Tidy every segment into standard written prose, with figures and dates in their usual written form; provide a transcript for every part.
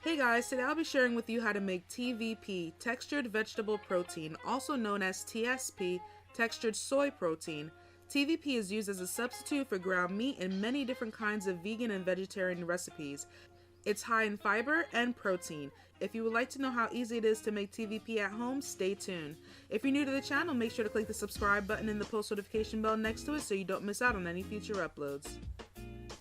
Hey guys, today I'll be sharing with you how to make TVP, Textured Vegetable Protein, also known as TSP, Textured Soy Protein. TVP is used as a substitute for ground meat in many different kinds of vegan and vegetarian recipes. It's high in fiber and protein. If you would like to know how easy it is to make TVP at home, stay tuned. If you're new to the channel, make sure to click the subscribe button and the post notification bell next to it so you don't miss out on any future uploads.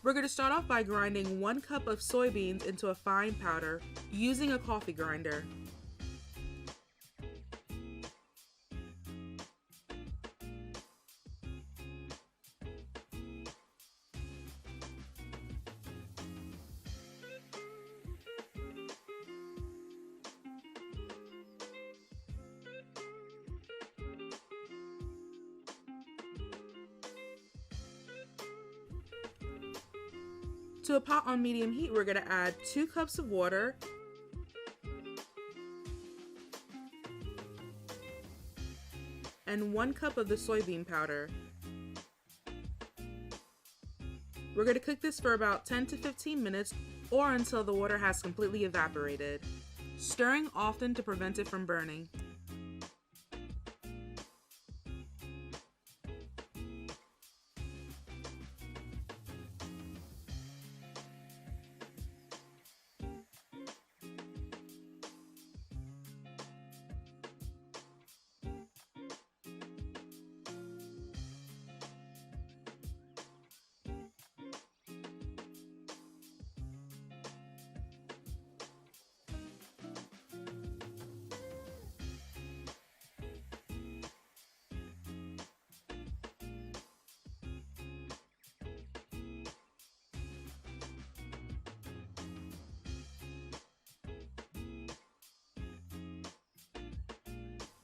We're going to start off by grinding 1 cup of soybeans into a fine powder using a coffee grinder. To a pot on medium heat, we're going to add 2 cups of water and 1 cup of the soybean powder. We're going to cook this for about 10 to 15 minutes or until the water has completely evaporated, stirring often to prevent it from burning.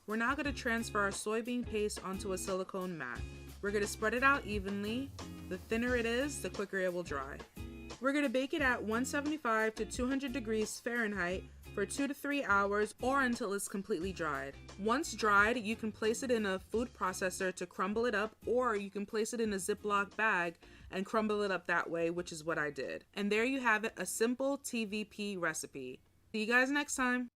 We're now going to transfer our soybean paste onto a silicone mat. We're going to spread it out evenly. The thinner it is, the quicker it will dry. We're going to bake it at 175 to 200 degrees Fahrenheit for 2 to 3 hours or until it's completely dried. Once dried, you can place it in a food processor to crumble it up, or you can place it in a Ziploc bag and crumble it up that way, which is what I did. And there you have it, a simple TVP recipe. See you guys next time.